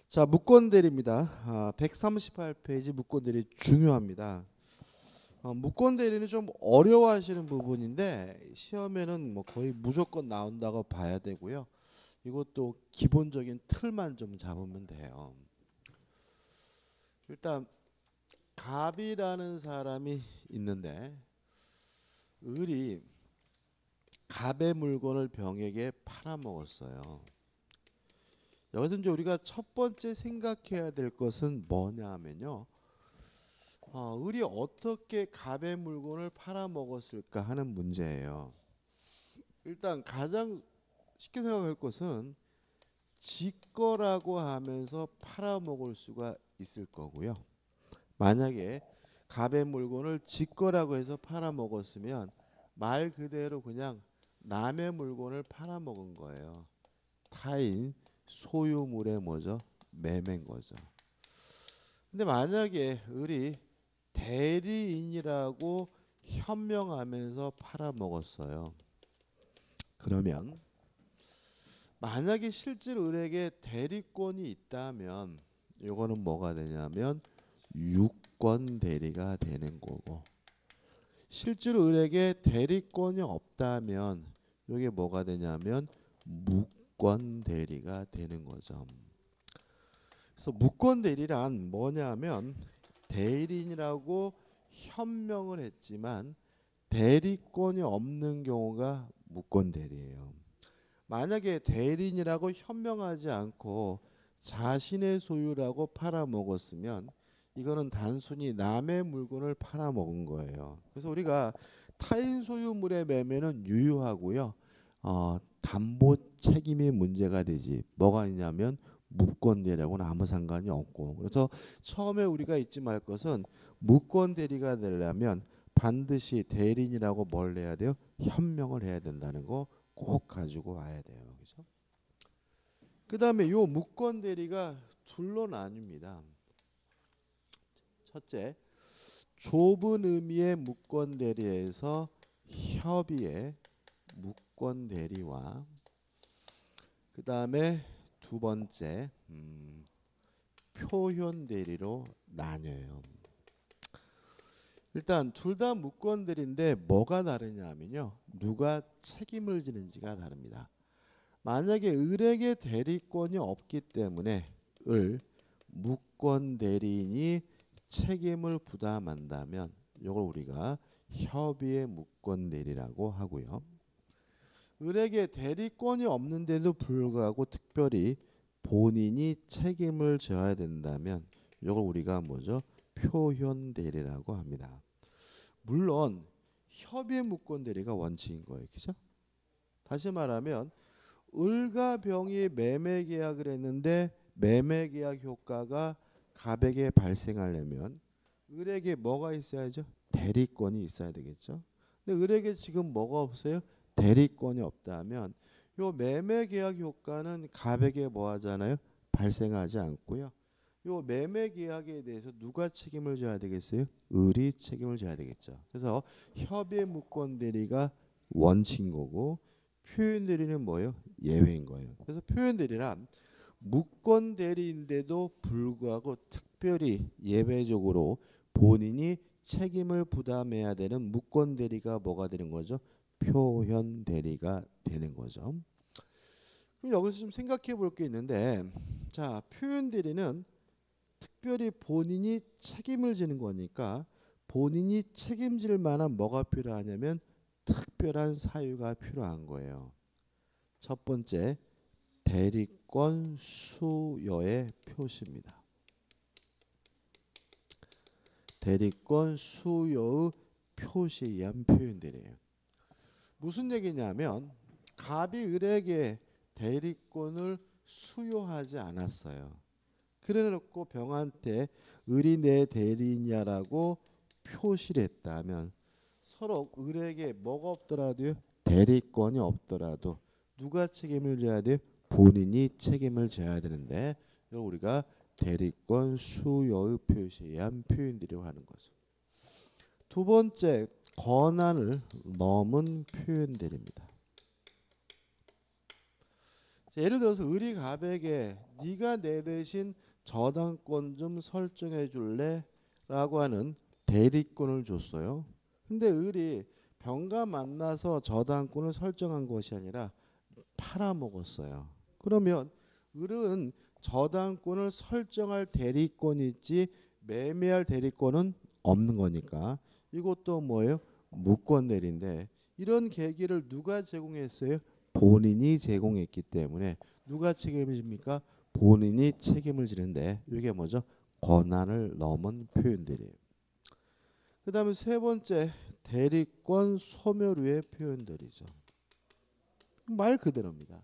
자, 무권대리입니다. 138페이지 무권대리 중요합니다. 무권대리는 좀 어려워하시는 부분인데 시험에는 뭐 거의 무조건 나온다고 봐야 되고요. 이것도 기본적인 틀만 좀 잡으면 돼요. 일단 갑이라는 사람이 있는데 을이 갑의 물건을 병에게 팔아먹었어요. 여기서 이제 우리가 첫 번째 생각해야 될 것은 뭐냐 하면요. 을이 어떻게 갑의 물건을 팔아먹었을까 하는 문제예요. 일단 가장 쉽게 생각할 것은 지 거라고 하면서 팔아먹을 수가 있을 거고요. 만약에 갑의 물건을 지 거라고 해서 팔아먹었으면 말 그대로 그냥 남의 물건을 팔아먹은 거예요. 타인 소유물의 뭐죠? 매매인 거죠. 근데 만약에 을이 대리인이라고 현명하면서 팔아먹었어요. 그러면 만약에 실제로 을에게 대리권이 있다면 이거는 뭐가 되냐면 유권 대리가 되는 거고, 실제로 을에게 대리권이 없다면 이게 뭐가 되냐면 무권 대리가 되는 거죠. 그래서 무권 대리란 뭐냐면 대리인이라고 현명을 했지만 대리권이 없는 경우가 무권 대리예요. 만약에 대리인이라고 현명하지 않고 자신의 소유라고 팔아먹었으면 이거는 단순히 남의 물건을 팔아먹은 거예요. 그래서 우리가 타인 소유물의 매매는 유효하고요. 담보 책임이 문제가 되지. 뭐가 있냐면 무권 대리하고는 아무 상관이 없고. 그래서 처음에 우리가 잊지 말 것은 무권 대리가 되려면 반드시 대리인이라고 뭘 해야 돼요? 현명을 해야 된다는 거 꼭 가지고 와야 돼요. 그죠? 그다음에 요 무권 대리가 둘로 나뉩니다. 첫째, 좁은 의미의 무권 대리에서 협의의 무권 대리와 그다음에 두 번째 표현 대리로 나뉘어요. 일단 둘 다 무권 대리인데 뭐가 다르냐면요. 누가 책임을 지는지가 다릅니다. 만약에 을에게 대리권이 없기 때문에 을 무권 대리인이 책임을 부담한다면 이걸 우리가 협의의 무권 대리라고 하고요. 을에게 대리권이 없는데도 불구하고 특별히 본인이 책임을 져야 된다면 이걸 우리가 뭐죠? 표현 대리라고 합니다. 물론 협의의 무권 대리가 원칙인 거예요. 그죠? 다시 말하면 을과 병이 매매 계약을 했는데 매매 계약 효과가 갑에게 발생하려면 을에게 뭐가 있어야죠? 대리권이 있어야 되겠죠. 근데 을에게 지금 뭐가 없어요? 대리권이 없다면 요 매매 계약 효과는 갑에게 뭐 하잖아요? 발생하지 않고요. 요 매매 계약에 대해서 누가 책임을 져야 되겠어요? 을이 책임을 져야 되겠죠. 그래서 협의 무권 대리가 원칙인 거고 표현 대리는 뭐예요? 예외인 거예요. 그래서 표현 대리란 무권 대리인데도 불구하고 특별히 예외적으로 본인이 책임을 부담해야 되는 무권 대리가 뭐가 되는 거죠? 표현 대리가 되는 거죠. 그럼 여기서 좀 생각해 볼 게 있는데, 자, 표현 대리는 특별히 본인이 책임을 지는 거니까 본인이 책임질 만한 뭐가 필요하냐면 특별한 사유가 필요한 거예요. 첫 번째, 대리권 수여의 표시입니다. 대리권 수여의 표시에 의한 표현들이에요. 무슨 얘기냐면 갑이 을에게 대리권을 수여하지 않았어요. 그래놓고 병한테 을이 내 대리인이야라고 표시를 했다면 서로 을에게 뭐가 없더라도요? 대리권이 없더라도 누가 책임을 져야 돼요? 본인이 책임을 져야 되는데 이걸 우리가 대리권 수여의 표시에 의한 표현들이라고 하는 거죠. 두 번째, 권한을 넘은 표현들입니다. 자, 예를 들어서 을이 갑에게 네가 내 대신 저당권 좀 설정해 줄래? 라고 하는 대리권을 줬어요. 근데 을이 병과 만나서 저당권을 설정한 것이 아니라 팔아먹었어요. 그러면 을은 저당권을 설정할 대리권이 있지 매매할 대리권은 없는 거니까 이것도 뭐예요? 무권대리인데 이런 계기를 누가 제공했어요? 본인이 제공했기 때문에 누가 책임을 집니까? 본인이 책임을 지는데 이게 뭐죠? 권한을 넘은 표현들이에요. 그 다음에 세 번째 대리권 소멸후의 표현들이죠. 말 그대로입니다.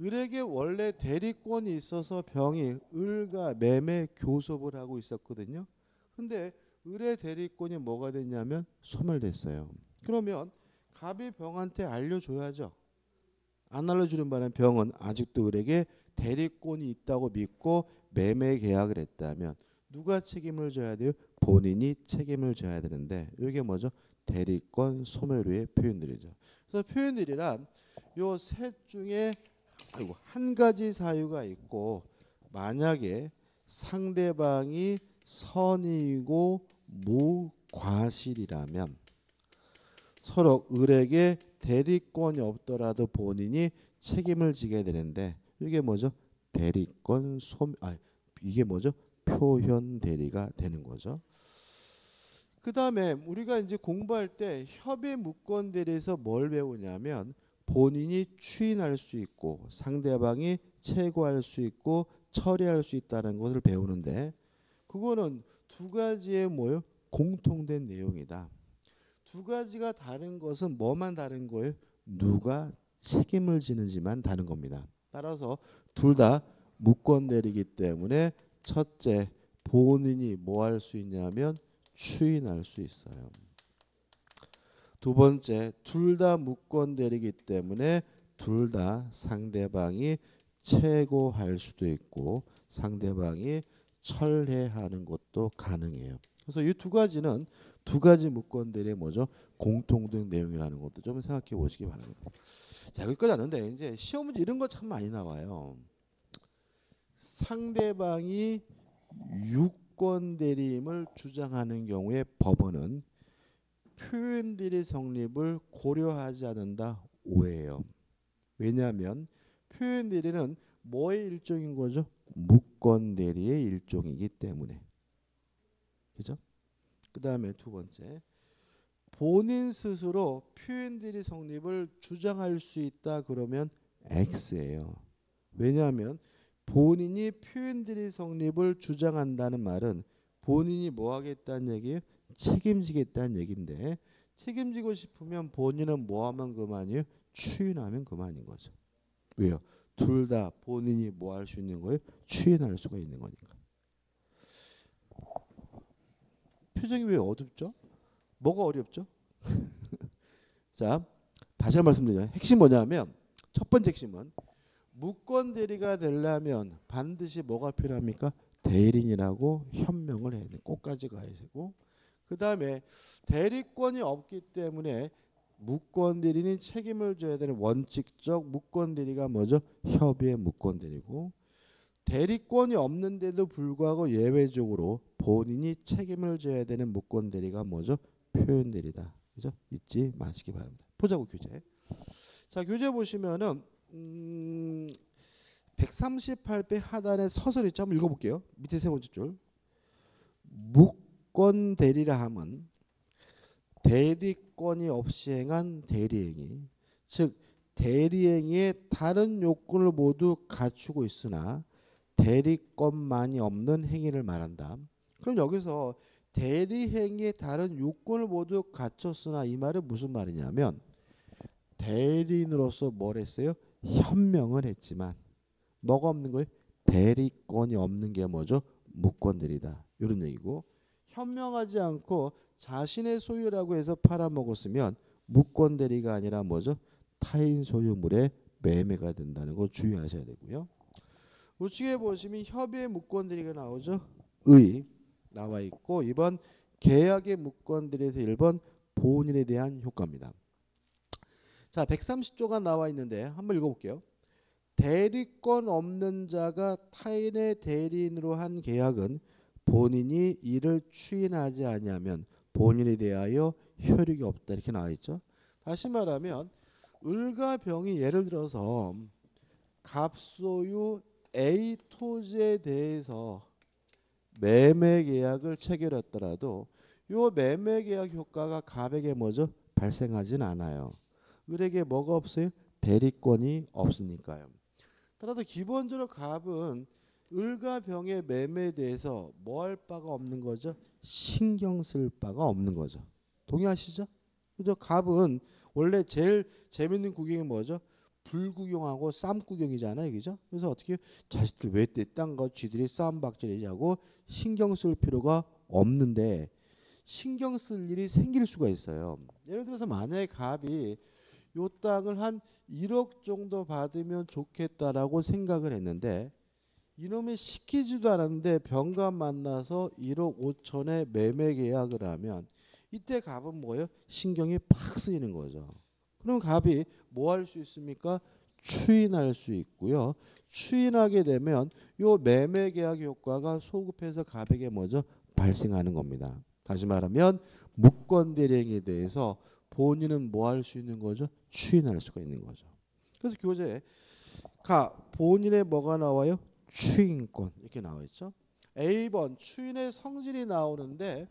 을에게 원래 대리권이 있어서 병이 을과 매매 교섭을 하고 있었거든요. 근데 을의 대리권이 뭐가 됐냐면 소멸됐어요. 그러면 갑이 병한테 알려줘야죠. 안 알려주는 바람에 병은 아직도 을에게 대리권이 있다고 믿고 매매 계약을 했다면 누가 책임을 져야 돼요? 본인이 책임을 져야 되는데 이게 뭐죠? 대리권 소멸후의 표현들이죠. 그래서 표현들이란 요 셋 중에 한 가지 사유가 있고 만약에 상대방이 선의고 무과실이라면 서로 을에게 대리권이 없더라도 본인이 책임을 지게 되는데 이게 뭐죠? 대리권 이게 뭐죠? 표현 대리가 되는 거죠. 그 다음에 우리가 이제 공부할 때 협의 무권 대리에서 뭘 배우냐면 본인이 추인할 수 있고 상대방이 채고할 수 있고 처리할 수 있다는 것을 배우는데 그거는 두 가지의 뭐요? 공통된 내용이다. 두 가지가 다른 것은 뭐만 다른 거예요? 누가 책임을 지는지만 다른 겁니다. 따라서 둘 다 무권 대리이기 때문에 첫째 본인이 뭐 할 수 있냐면 추인할 수 있어요. 두 번째 둘 다 무권 대리이기 때문에 둘 다 상대방이 채고할 수도 있고 상대방이 철회하는 것도 가능해요. 그래서 이 두 가지는 두 가지 무권 대리의 뭐죠? 공통된 내용이라는 것도 좀 생각해 보시기 바랍니다. 자, 여기까지 왔는데 이제 시험 문제 이런 거 참 많이 나와요. 상대방이 유권 대리임을 주장하는 경우에 법원은 표현 대리 성립을 고려하지 않는다. 오해예요. 왜냐하면 표현 대리는 뭐의 일종인 거죠? 무권 대리의 일종이기 때문에. 그죠? 그 다음에 두 번째 본인 스스로 표현 대리 성립을 주장할 수 있다 그러면 X예요. 왜냐하면 본인이 표현 대리 성립을 주장한다는 말은 본인이 뭐 하겠다는 얘기예요? 책임지겠다는 얘기인데 책임지고 싶으면 본인은 뭐 하면 그만이에요? 추인하면 그만인 거죠. 왜요? 둘 다 본인이 뭐 할 수 있는 거예요? 추인할 수가 있는 거니까. 표정이 왜 어둡죠? 뭐가 어렵죠? 자, 다시 한 번 말씀드려요. 핵심 뭐냐면 첫 번째 핵심은 무권 대리가 되려면 반드시 뭐가 필요합니까? 대리인이라고 현명을 해야 돼. 꼭까지 가야 되고 그 다음에 대리권이 없기 때문에 무권 대리인이 책임을 져야 되는 원칙적 무권 대리가 뭐죠? 협의의 무권 대리고 대리권이 없는데도 불구하고 예외적으로 본인이 책임을 져야 되는 무권 대리가 뭐죠? 표현 대리다. 그죠? 잊지 마시기 바랍니다. 보자고 교재. 자, 교재 보시면은 138배 하단에 서술 있죠? 한번 읽어볼게요. 밑에 세 번째 줄. 무권 대리라 함은 대리권이 없이 행한 대리행위, 즉 대리행위의 다른 요건을 모두 갖추고 있으나 대리권만이 없는 행위를 말한다. 그럼 여기서 대리행위의 다른 요건을 모두 갖췄으나 이 말은 무슨 말이냐면 대리인으로서 뭘 했어요? 현명을 했지만 뭐가 없는 거예요? 대리권이 없는 게 뭐죠? 무권들이다. 이런 얘기고 현명하지 않고 자신의 소유라고 해서 팔아먹었으면 무권 대리가 아니라 뭐죠? 타인 소유물의 매매가 된다는 거 주의하셔야 되고요. 우측에 보시면 협의의 무권 대리가 나오죠. 의 나와 있고 2번 계약의 무권 대리에서 1번 본인에 대한 효과입니다. 자, 130조가 나와 있는데 한번 읽어볼게요. 대리권 없는 자가 타인의 대리인으로 한 계약은 본인이 이를 추인하지 아니하면 본인에 대하여 효력이 없다 이렇게 나와 있죠. 다시 말하면 을과 병이 예를 들어서 갑소유 A 토지에 대해서 매매 계약을 체결했더라도 요 매매 계약 효과가 갑에게 뭐죠? 발생하진 않아요. 을에게 뭐가 없어요? 대리권이 없으니까요. 따라서 기본적으로 갑은 을과 병의 매매에 대해서 뭐 할 바가 없는 거죠? 신경 쓸 바가 없는 거죠. 동의하시죠? 그죠? 갑은 원래 제일 재밌는 구경이 뭐죠? 불구경하고 쌈구경이잖아요. 그죠? 그래서 어떻게 자식들 왜 딴 거 쥐들이 싸움박질이냐고 신경 쓸 필요가 없는데 신경 쓸 일이 생길 수가 있어요. 예를 들어서 만약에 갑이 요 땅을 한 1억 정도 받으면 좋겠다라고 생각을 했는데 이놈이 시키지도 않았는데 병과 만나서 1억 5천에 매매 계약을 하면 이때 갑은 뭐예요? 신경이 팍 쓰이는 거죠. 그럼 갑이 뭐 할 수 있습니까? 추인할 수 있고요. 추인하게 되면 요 매매 계약 효과가 소급해서 갑에게 뭐죠? 발생하는 겁니다. 다시 말하면 무권 대리행위에 대해서 본인은 뭐 할 수 있는 거죠? 추인할 수가 있는 거죠. 그래서 교재에 본인의 뭐가 나와요? 추인권 이렇게 나와 있죠. A번 추인의 성질이 나오는데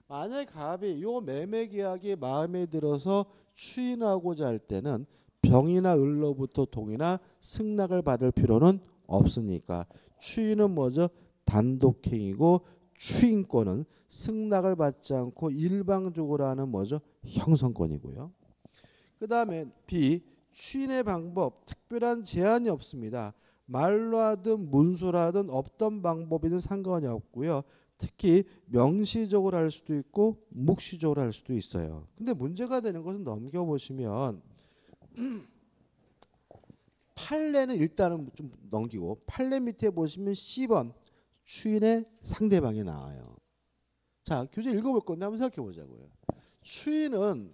만약에 갑이 요 매매 계약이 마음에 들어서 추인하고자 할 때는 병이나 을로부터 동의나 승낙을 받을 필요는 없으니까 추인은 뭐죠? 단독행위고 추인권은 승낙을 받지 않고 일방적으로 하는 뭐죠? 형성권이고요. 그 다음에 B 추인의 방법 특별한 제한이 없습니다. 말로 하든 문서로 하든 없던 방법이든 상관이 없고요. 특히 명시적으로 할 수도 있고 묵시적으로 할 수도 있어요. 근데 문제가 되는 것은 넘겨보시면 판례는 일단은 좀 넘기고 판례 밑에 보시면 C번 추인의 상대방이 나와요. 자, 교재 읽어볼 건데 한번 생각해 보자고요. 추인은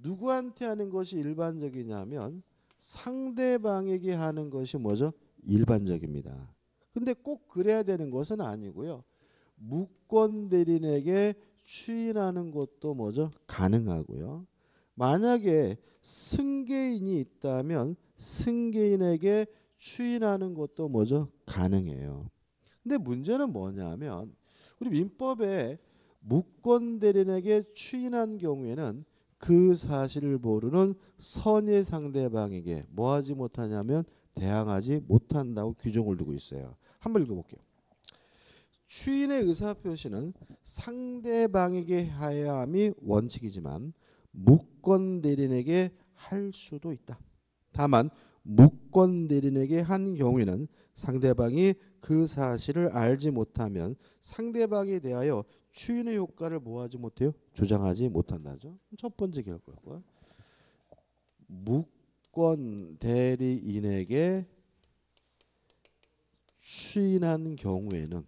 누구한테 하는 것이 일반적이냐면 상대방에게 하는 것이 뭐죠? 일반적입니다. 근데 꼭 그래야 되는 것은 아니고요. 무권 대리인에게 추인하는 것도 뭐죠? 가능하고요. 만약에 승계인이 있다면 승계인에게 추인하는 것도 뭐죠? 가능해요. 근데 문제는 뭐냐면 우리 민법에 무권 대리인에게 추인한 경우에는 그 사실을 모르는 선의 상대방에게 뭐 하지 못하냐면 대항하지 못한다고 규정을 두고 있어요. 한번 읽어볼게요. 추인의 의사표시는 상대방에게 해야 함이 원칙이지만 무권 대리인에게 할 수도 있다. 다만 무권 대리인에게 한 경우에는 상대방이 그 사실을 알지 못하면 상대방에 대하여 추인의 효과를 뭐하지 못해요? 조장하지 못한다죠. 첫 번째 결과고요. 무권 대리인에게 추인한 경우에는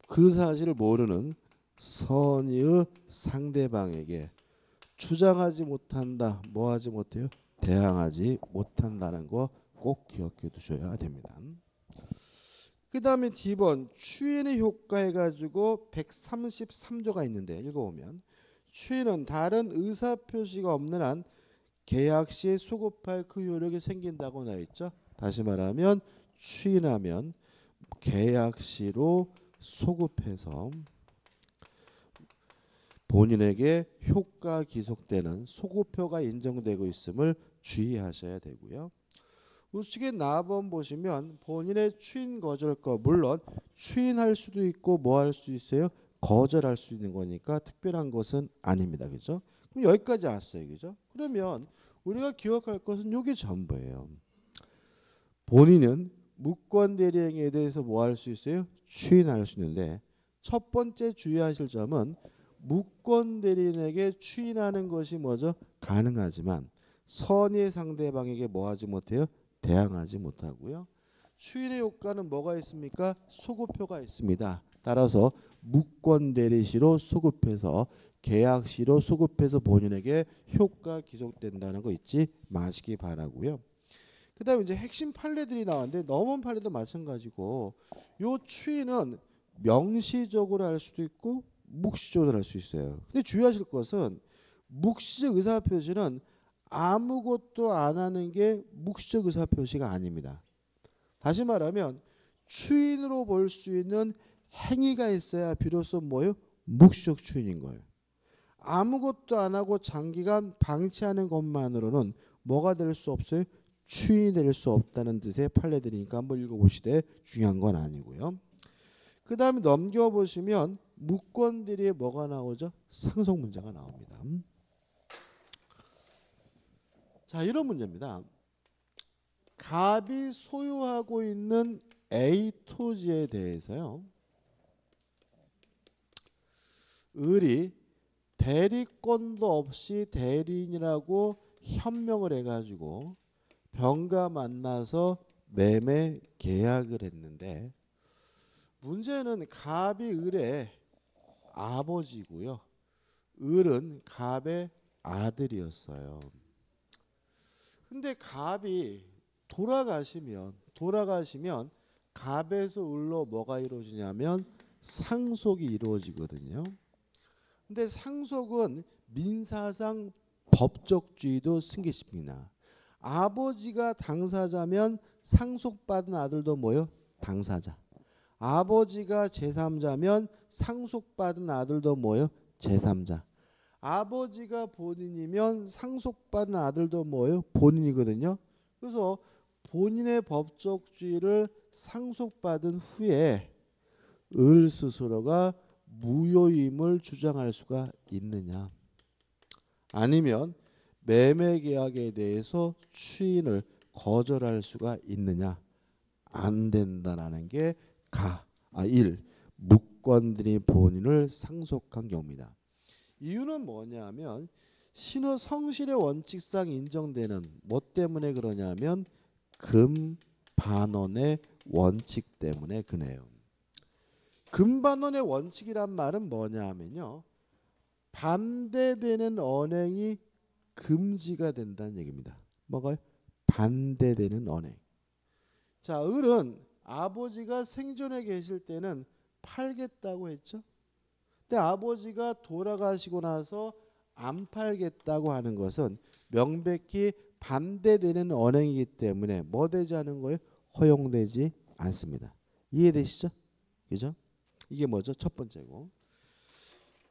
그 사실을 모르는 선의의 상대방에게 주장하지 못한다. 뭐하지 못해요? 대항하지 못한다는 거 꼭 기억해 두셔야 됩니다. 그 다음에 D번 추인의 효과 해가지고 133조가 있는데 읽어보면 추인은 다른 의사표시가 없는 한 계약 시에 소급할 그 효력이 생긴다고 나와 있죠. 다시 말하면 추인하면 계약 시로 소급해서 본인에게 효과 기속되는 소급효가 인정되고 있음을 주의하셔야 되고요. 우측에 나번 보시면 본인의 추인 거절거 물론 추인할 수도 있고 뭐 할 수 있어요? 거절할 수 있는 거니까 특별한 것은 아닙니다. 그죠? 그럼 여기까지 왔어요. 그죠? 그러면 우리가 기억할 것은 이게 전부예요. 본인은 무권 대리행위에 대해서 뭐 할 수 있어요? 추인할 수 있는데 첫 번째 주의하실 점은 무권 대리인에게 추인하는 것이 뭐죠? 가능하지만 선의 상대방에게 뭐 하지 못해요? 대항하지 못하고요. 추인의 효과는 뭐가 있습니까? 소급효가 있습니다. 따라서 무권 대리시로 소급해서 계약시로 소급해서 본인에게 효과 기속된다는 거 잊지 마시기 바라고요. 그다음에 이제 핵심 판례들이 나왔는데 넘은 판례도 마찬가지고 요 추인은 명시적으로 할 수도 있고 묵시적으로 할 수 있어요. 근데 주의하실 것은 묵시적 의사표시는 아무것도 안 하는 게 묵시적 의사표시가 아닙니다. 다시 말하면 추인으로 볼 수 있는 행위가 있어야 비로소 뭐예요? 묵시적 추인인 거예요. 아무것도 안 하고 장기간 방치하는 것만으로는 뭐가 될 수 없어요? 추인이 될 수 없다는 뜻의 판례들이니까 한번 읽어보시되 중요한 건 아니고요. 그 다음에 넘겨보시면 무권대리에 뭐가 나오죠? 상속 문제가 나옵니다. 자, 이런 문제입니다. 갑이 소유하고 있는 A 토지에 대해서요, 을이 대리권도 없이 대리인이라고 현명을 해가지고 병과 만나서 매매 계약을 했는데, 문제는 갑이 을의 아버지고요, 을은 갑의 아들이었어요. 근데 갑이 돌아가시면 갑에서 을로 뭐가 이루어지냐면 상속이 이루어지거든요. 근데 상속은 민사상 법적주의도 승계시킵니다. 아버지가 당사자면 상속받은 아들도 뭐요? 당사자. 아버지가 제3자면 상속받은 아들도 뭐요? 제3자. 아버지가 본인이면 상속받은 아들도 뭐예요? 본인이거든요. 그래서 본인의 법적주의를 상속받은 후에 을 스스로가 무효임을 주장할 수가 있느냐, 아니면 매매계약에 대해서 추인을 거절할 수가 있느냐, 안 된다라는 게 1. 무권들이 본인을 상속한 경우입니다. 이유는 뭐냐면 신의 성실의 원칙상 인정되는 뭐 때문에 그러냐면 금반원의 원칙 때문에 그래요. 금반원의 원칙이란 말은 뭐냐면요, 반대되는 언행이 금지가 된다는 얘기입니다. 뭐가요? 반대되는 언행. 자, 을은 아버지가 생존해 계실 때는 팔겠다고 했죠. 근데 아버지가 돌아가시고 나서 안 팔겠다고 하는 것은 명백히 반대되는 언행이기 때문에 뭐 되지 않은 거예요? 허용되지 않습니다. 이해되시죠? 그죠? 이게 뭐죠? 첫 번째고.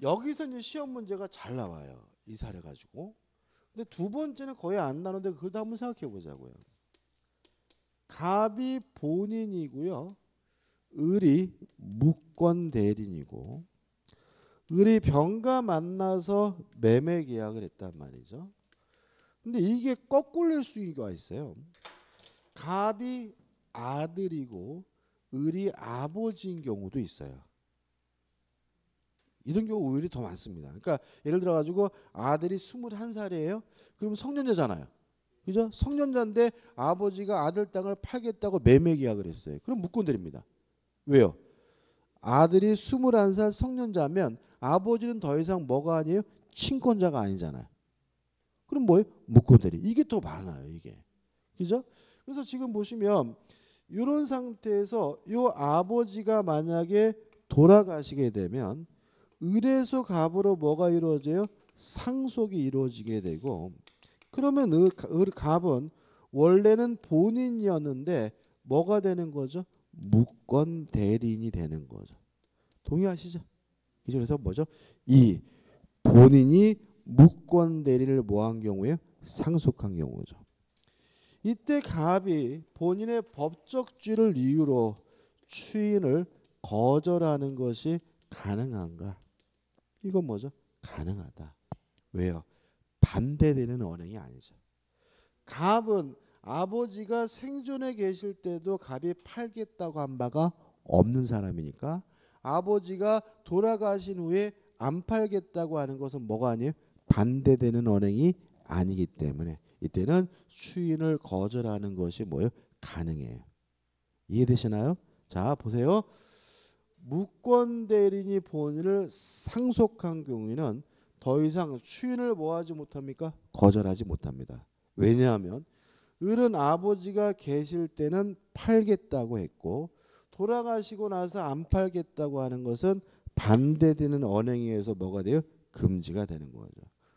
여기서 이제 시험 문제가 잘 나와요. 이 사례 가지고. 근데 두 번째는 거의 안 나오는데 그것도 한번 생각해 보자고요. 갑이 본인이고요, 을이 무권 대리인이고, 을이 병과 만나서 매매 계약을 했단 말이죠. 근데 이게 거꾸로 수가 있어요. 갑이 아들이고 을이 아버지인 경우도 있어요. 이런 경우 오히려 더 많습니다. 그러니까 예를 들어 가지고 아들이 21살이에요. 그럼 성년자잖아요. 그죠? 성년자인데 아버지가 아들 땅을 팔겠다고 매매 계약을 했어요. 그럼 무권대리입니다. 왜요? 아들이 21살 성년자면 아버지는 더 이상 뭐가 아니에요? 친권자가 아니잖아요. 그럼 뭐예요? 무권대리. 이게 더 많아요, 이게. 그죠? 그래서 지금 보시면 이런 상태에서 이 아버지가 만약에 돌아가시게 되면 을에서 갑으로 뭐가 이루어져요? 상속이 이루어지게 되고, 그러면 갑은 원래는 본인이었는데 뭐가 되는 거죠? 무권 대리인이 되는 거죠. 동의하시죠? 그래서 뭐죠? 이 본인이 무권 대리를 뭐한 경우에 상속한 경우죠. 이때 갑이 본인의 법적주의를 이유로 추인을 거절하는 것이 가능한가? 이건 뭐죠? 가능하다. 왜요? 반대되는 언행이 아니죠. 갑은 아버지가 생존해 계실 때도 갑이 팔겠다고 한 바가 없는 사람이니까 아버지가 돌아가신 후에 안 팔겠다고 하는 것은 뭐가 아니에요? 반대되는 언행이 아니기 때문에 이때는 추인을 거절하는 것이 뭐예요? 가능해요. 이해되시나요? 자, 보세요. 무권 대리인이 본인을 상속한 경우에는 더 이상 추인을 뭐하지 못합니까? 거절하지 못합니다. 왜냐하면 을은 아버지가 계실 때는 팔겠다고 했고 돌아가시고 나서 안 팔겠다고 하는 것은 반대되는 언행에 의해서 뭐가 돼요? 금지가 되는 거죠.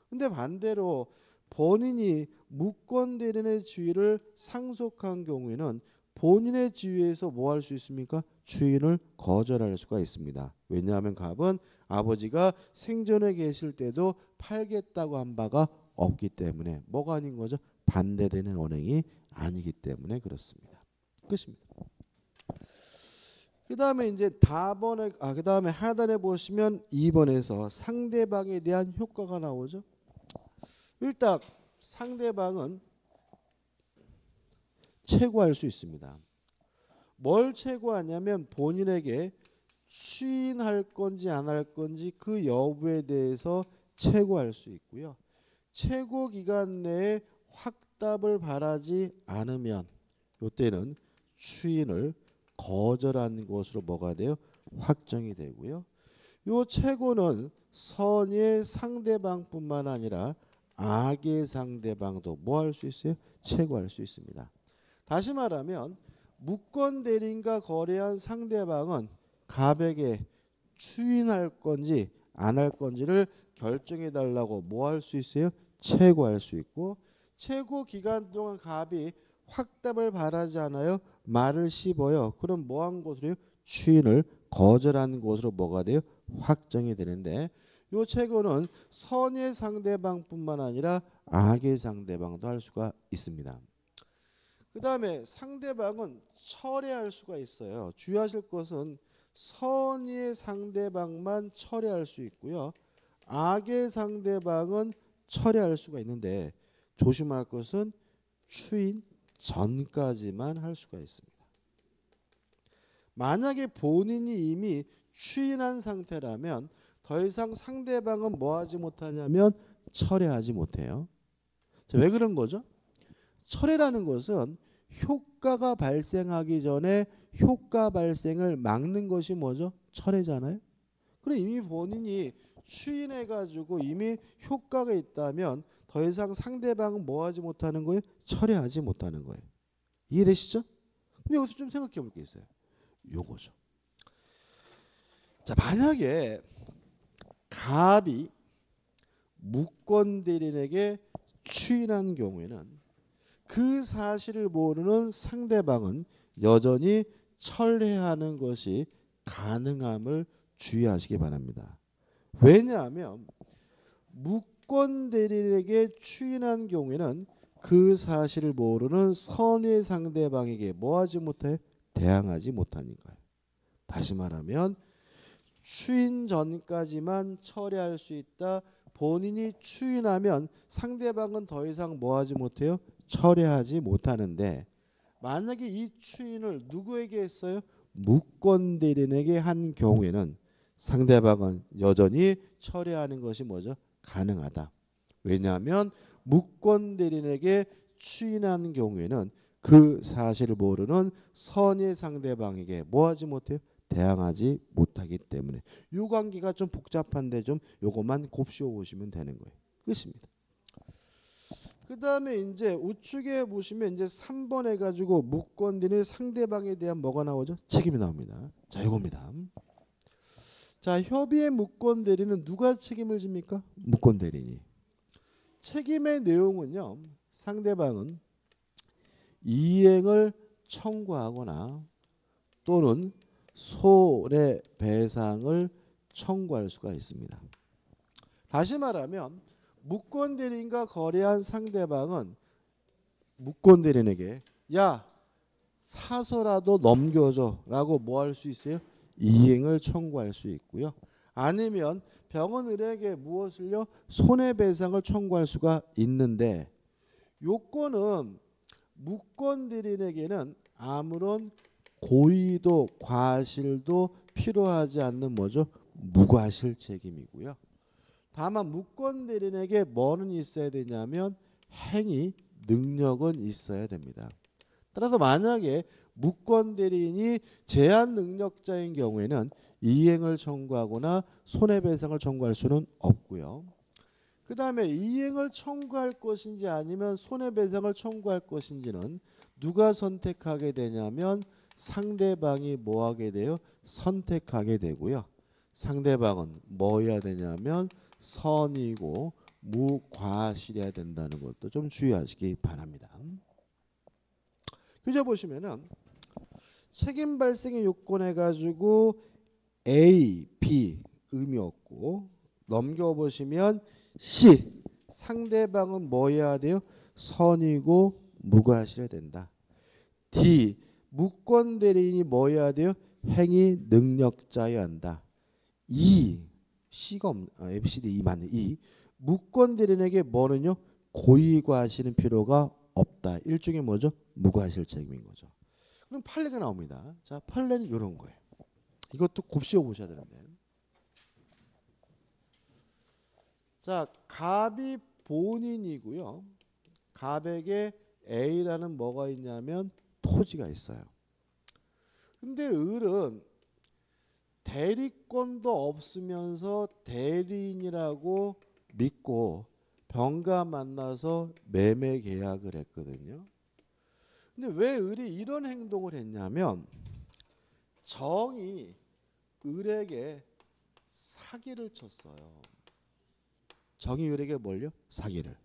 근데 반대로 본인이 무권 대리인의 지위를 상속한 경우에는 본인의 지위에서 뭐 할 수 있습니까? 추인을 거절할 수가 있습니다. 왜냐하면 갑은 아버지가 생전에 계실 때도 팔겠다고 한 바가 없기 때문에 뭐가 아닌 거죠? 반대되는 언행이 아니기 때문에 그렇습니다. 끝입니다. 그다음에 이제 그다음에 하단에 보시면 2번에서 상대방에 대한 효과가 나오죠. 일단 상대방은 채고할 수 있습니다. 뭘 채고하냐면 본인에게 추인할 건지 안 할 건지 그 여부에 대해서 채고할 수 있고요. 채고 기간 내에 확답을 바라지 않으면 이때는 추인을 거절한 것으로 뭐가 돼요? 확정이 되고요. 이 채고는 선의 상대방뿐만 아니라 악의 상대방도 뭐 할 수 있어요? 채고할 수 있습니다. 다시 말하면 무권 대리인과 거래한 상대방은 갑에게 추인할 건지 안 할 건지를 결정해 달라고 뭐 할 수 있어요? 채고할 수 있고 채고 기간 동안 갑이 확답을 바라지 않아요? 말을 씹어요. 그럼 뭐 한 것으로요? 추인을 거절한 것으로 뭐가 돼요? 확정이 되는데 이 채고는 선의 상대방뿐만 아니라 악의 상대방도 할 수가 있습니다. 그 다음에 상대방은 철회할 수가 있어요. 주의하실 것은 선의 상대방만 철회할 수 있고요. 악의 상대방은 철회할 수가 있는데 조심할 것은 추인 전까지만 할 수가 있습니다. 만약에 본인이 이미 추인한 상태라면 더 이상 상대방은 뭐 하지 못하냐면 철회하지 못해요. 자, 왜 그런 거죠? 철회라는 것은 효과가 발생하기 전에 효과 발생을 막는 것이 뭐죠? 철회잖아요. 그럼 이미 본인이 추인해가지고 이미 효과가 있다면 더 이상 상대방은 뭐 하지 못하는 거예요? 철회하지 못하는 거예요. 이해되시죠? 근데 여기서 좀 생각해 볼 게 있어요. 요거죠. 자, 만약에 갑이 무권 대리인에게 추인한 경우에는 그 사실을 모르는 상대방은 여전히 철회하는 것이 가능함을 주의하시기 바랍니다. 왜냐하면 무권 대리인에게 추인한 경우에는 그 사실을 모르는 선의 상대방에게 뭐하지 못해? 대항하지 못하니까요. 다시 말하면 추인 전까지만 철회할 수 있다. 본인이 추인하면 상대방은 더 이상 뭐하지 못해요? 철회하지 못하는데 만약에 이 추인을 누구에게 했어요? 무권 대리인에게 한 경우에는 상대방은 여전히 철회하는 것이 뭐죠? 가능하다. 왜냐하면 무권 대리인에게 추인한 경우에는 그 사실을 모르는 선의 상대방에게 뭐하지 못해요? 대항하지 못하기 때문에 이 관계가 좀 복잡한데 좀 요것만 곱씹어 보시면 되는 거예요. 끝입니다. 그 다음에 이제 우측에 보시면 이제 3번 해가지고 무권 대리인 상대방에 대한 뭐가 나오죠? 책임이 나옵니다. 자, 이겁니다. 자, 협의의 무권 대리인은 누가 책임을 집니까? 무권 대리인이. 책임의 내용은요. 상대방은 이행을 청구하거나 또는 손해배상을 청구할 수가 있습니다. 다시 말하면 무권 대리인과 거래한 상대방은 무권 대리인에게 야 사서라도 넘겨줘 라고 뭐 할 수 있어요? 이행을 청구할 수 있고요. 아니면 병원을에게 무엇을요? 손해배상을 청구할 수가 있는데 요건은 무권 대리인에게는 아무런 고의도 과실도 필요하지 않는 뭐죠? 무과실 책임이고요. 다만 무권 대리인에게 뭐는 있어야 되냐면 행위 능력은 있어야 됩니다. 따라서 만약에 무권 대리인이 제한 능력자인 경우에는 이행을 청구하거나 손해배상을 청구할 수는 없고요. 그 다음에 이행을 청구할 것인지 아니면 손해배상을 청구할 것인지는 누가 선택하게 되냐면 상대방이 뭐 하게 돼요? 선택하게 되고요. 상대방은 뭐 해야 되냐면 선이고 무과실해야 된다는 것도 좀 주의하시기 바랍니다. 교재 보시면은 책임 발생의 요건 해가지고 A, B 의미 없고 넘겨보시면 C 상대방은 뭐 해야 돼요? 선이고 무과실해야 된다. D 무권 대리인이 뭐 해야 돼요? 행위 능력자여야 한다. E C가 ABCD E 맞네. E 무권 대리인에게 뭐는요? 고의과실은 필요가 없다. 일종의 뭐죠? 무과실 책임인 거죠. 그럼 판례가 나옵니다. 자, 판례는 이런 거예요. 이것도 곱씹어 보셔야 되는데. 자, 갑이 본인이고요. 갑에게 A라는 뭐가 있냐면 토지가 있어요. 근데 을은 대리권도 없으면서 대리인이라고 믿고 병가 만나서 매매 계약을 했거든요. 근데 왜 을이 이런 행동을 했냐면 정이 을에게 사기를 쳤어요. 정이 을에게 뭘요? 사기를.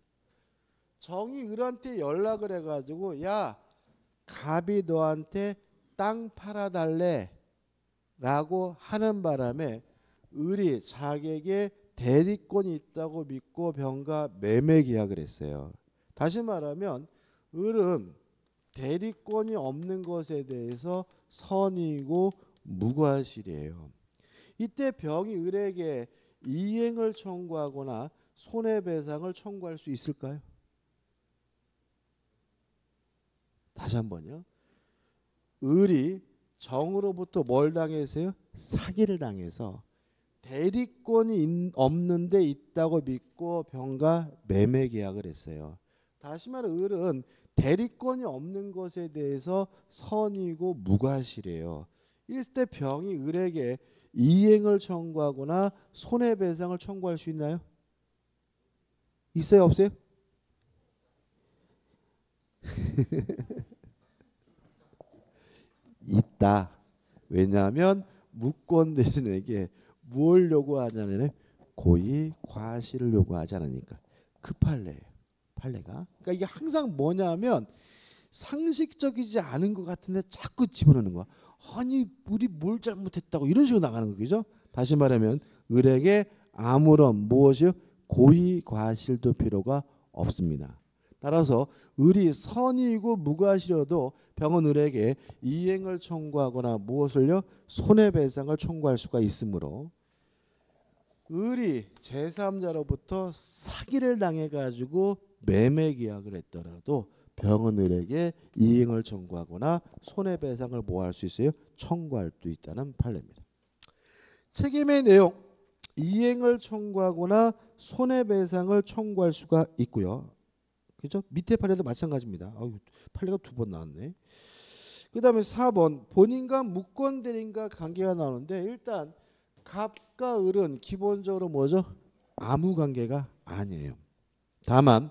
정이 을한테 연락을 해가지고 야 갑이 너한테 땅 팔아달래 라고 하는 바람에 을이 자기에게 대리권이 있다고 믿고 병가 매매 계약을 했어요. 다시 말하면 을은 대리권이 없는 것에 대해서 선이고 무과실이에요. 이때 병이 을에게 이행을 청구하거나 손해배상을 청구할 수 있을까요? 다시 한번요. 을이 정으로부터 뭘 당했어요? 사기를 당해서 대리권이 없는데 있다고 믿고 병가 매매 계약을 했어요. 다시 말해 을은 대리권이 없는 것에 대해서 선이고 무과실이에요. 이때 병이 을에게 이행을 청구하거나 손해배상을 청구할 수 있나요? 있어요, 없어요? 있다. 왜냐하면 무권 대리인에게 뭘 요구하냐면 고의 과실을 요구하지 않으니까. 그 판례예요. 판례가. 그러니까 이게 항상 뭐냐면 상식적이지 않은 것 같은데 자꾸 집어넣는 거야. 아니 우리 뭘 잘못했다고 이런 식으로 나가는 거죠. 다시 말하면 을에게 아무런 무엇이요? 고의 과실도 필요가 없습니다. 따라서 을이 선이고 무과실여도 병은 을에게 이행을 청구하거나 무엇을요? 손해배상을 청구할 수가 있으므로 을이 제3자로부터 사기를 당해가지고 매매 계약을 했더라도 병은 을에게 이행을 청구하거나 손해배상을 뭐 할 수 있어요? 청구할 수 있다는 판례입니다. 책임의 내용 이행을 청구하거나 손해배상을 청구할 수가 있고요. 그죠? 밑에 판례도 마찬가지입니다. 판례가 두 번 나왔네. 그 다음에 4번 본인과 무권 대리인과 관계가 나오는데 일단 갑과 을은 기본적으로 뭐죠? 아무 관계가 아니에요. 다만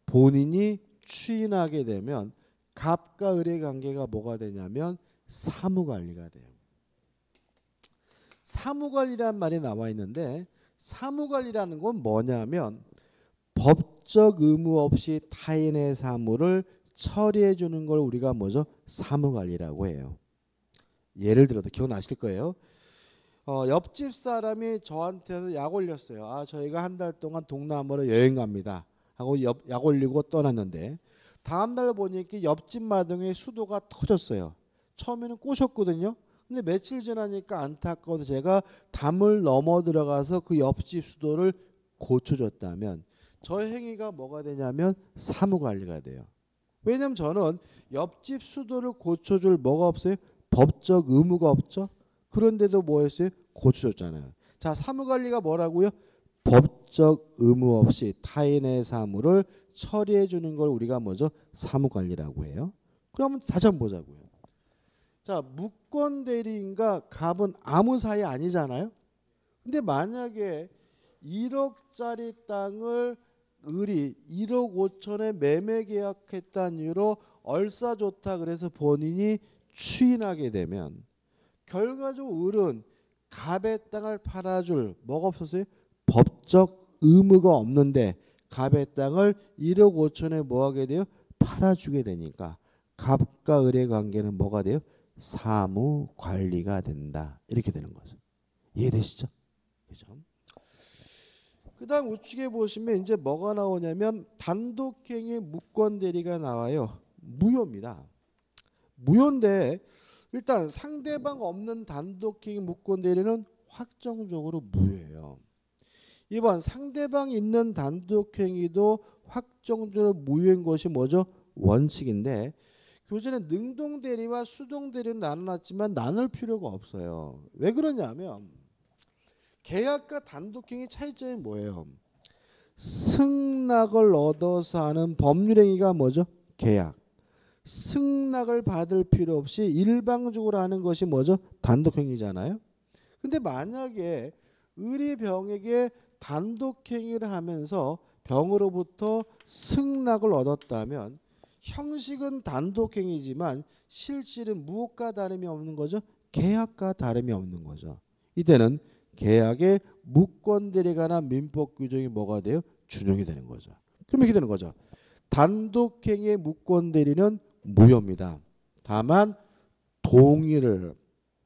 본인이 추인하게 되면 갑과 을의 관계가 뭐가 되냐면 사무관리가 돼요. 사무관리란 말이 나와 있는데 사무관리라는 건 뭐냐면 법적 의무 없이 타인의 사무를 처리해 주는 걸 우리가 뭐죠? 사무관리라고 해요. 예를 들어서 기억나실 거예요. 옆집 사람이 저한테서 약 올렸어요. 저희가 한 달 동안 동남아로 여행 갑니다 하고 약 올리고 떠났는데 다음날 보니까 옆집 마당에 수도가 터졌어요. 처음에는 꼬셨거든요. 근데 며칠 지나니까 안타까워서 제가 담을 넘어 들어가서 그 옆집 수도를 고쳐줬다면 저 행위가 뭐가 되냐면 사무관리가 돼요. 왜냐면 저는 옆집 수도를 고쳐줄 뭐가 없어요? 법적 의무가 없죠. 그런데도 뭐 했어요? 고쳐줬잖아요. 자, 사무관리가 뭐라고요? 법적 의무 없이 타인의 사무를 처리해 주는 걸 우리가 뭐죠? 사무관리라고 해요. 그러면 다시 한번 보자고요. 자, 무권 대리인과 갑은 아무 사이 아니잖아요. 근데 만약에 1억짜리 땅을 을이 1억 5천에 매매 계약했다는 이유로 얼싸 좋다 그래서 본인이 추인하게 되면 결과적으로 을은 갑의 땅을 팔아줄 뭐가 없었어요? 법적 의무가 없는데 갑의 땅을 1억 5천에 뭐하게 돼요? 팔아주게 되니까 갑과 을의 관계는 뭐가 돼요? 사무 관리가 된다. 이렇게 되는 거죠. 이해되시죠? 그죠? 그 다음 우측에 보시면 이제 뭐가 나오냐면 단독행위 무권대리가 나와요. 무효입니다. 무효인데 일단 상대방 없는 단독행위 무권대리는 확정적으로 무효예요. 2번 상대방 있는 단독행위도 확정적으로 무효인 것이 뭐죠? 원칙인데 교재는 능동대리와 수동대리로 나눠놨지만 나눌 필요가 없어요. 왜 그러냐면 계약과 단독행위 차이점이 뭐예요? 승낙을 얻어서 하는 법률행위가 뭐죠? 계약. 승낙을 받을 필요 없이 일방적으로 하는 것이 뭐죠? 단독행위잖아요. 근데 만약에 을이 병에게 단독행위를 하면서 병으로부터 승낙을 얻었다면 형식은 단독행위지만 실질은 무엇과 다름이 없는 거죠? 계약과 다름이 없는 거죠. 이때는 계약의 무권대리에 관한 민법 규정이 뭐가 돼요? 준용이 되는 거죠. 그럼 이렇게 되는 거죠. 단독행위의 무권대리는 무효입니다. 다만 동의를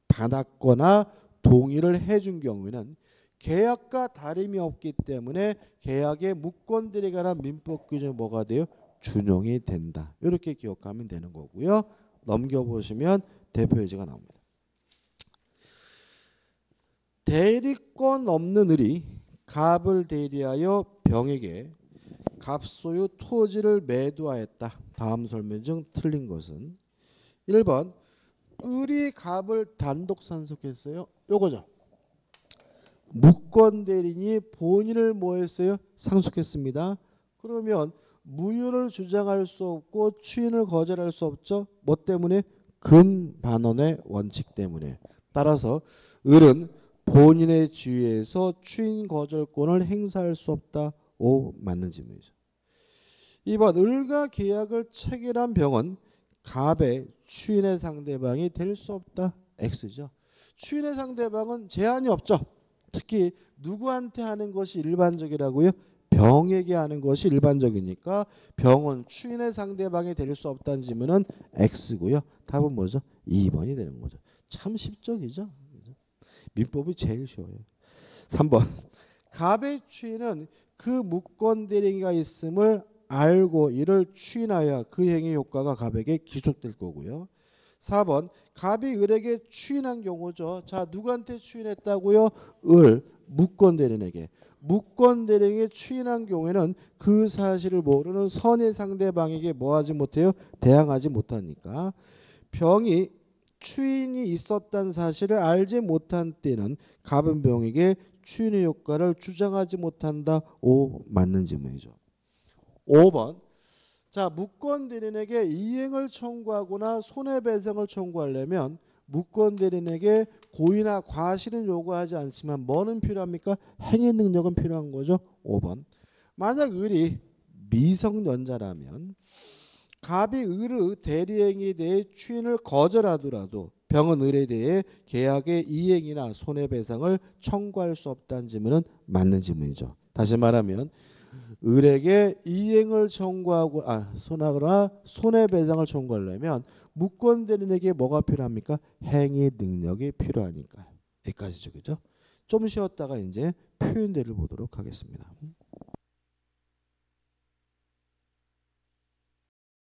받았거나 동의를 해준 경우에는 계약과 다름이 없기 때문에 계약의 무권대리에 관한 민법 규정이 뭐가 돼요? 준용이 된다. 이렇게 기억하면 되는 거고요. 넘겨보시면 대표 예제가 나옵니다. 대리권 없는 을이 갑을 대리하여 병에게 갑소유 토지를 매도하였다. 다음 설명 중 틀린 것은 1번 을이 갑을 단독 상속했어요. 요거죠. 무권대리인이 본인을 뭐 했어요? 상속했습니다. 그러면 무효를 주장할 수 없고 추인을 거절할 수 없죠. 뭐 때문에? 금반원의 원칙 때문에. 따라서 을은 본인의 지위에서 추인 거절권을 행사할 수 없다. 오, 맞는 질문이죠. 2번 을과 계약을 체결한 병은 갑의 추인의 상대방이 될 수 없다. X죠. 추인의 상대방은 제한이 없죠. 특히 누구한테 하는 것이 일반적이라고요? 병에게 하는 것이 일반적이니까 병은 추인의 상대방이 될 수 없다는 질문은 X고요. 답은 뭐죠? 2번이 되는 거죠. 참 쉽적이죠. 민법이 제일 쉬워요. 3번 갑의 추인은 그 무권대리인가 있음을 알고 이를 추인하여 그 행위 효과가 갑에게 기속될 거고요. 4번 갑이 을에게 추인한 경우죠. 자, 누구한테 추인했다고요? 을, 무권대리인에게. 무권대리인에게 추인한 경우에는 그 사실을 모르는 선의 상대방에게 뭐하지 못해요? 대항하지 못하니까. 병이 추인이 있었다는 사실을 알지 못한 때는 갑은 병에게 추인의 효과를 주장하지 못한다. 오, 맞는 질문이죠. 5번 자, 무권대리인에게 이행을 청구하거나 손해배상을 청구하려면 무권대리인에게 고의나 과실은 요구하지 않지만 뭐는 필요합니까? 행위 능력은 필요한 거죠. 5번 만약 을이 미성년자라면 갑이 을의 대리행위에 대해 추인을 거절하더라도 병은 을에 대해 계약의 이행이나 손해배상을 청구할 수 없다는 질문은 맞는 질문이죠. 다시 말하면 을에게 이행을 청구하고 손하거나 손해배상을 청구하려면 무권대리인에게 뭐가 필요합니까? 행위 능력이 필요하니까. 여기까지죠. 그죠? 좀 쉬었다가 이제 표현들을 보도록 하겠습니다.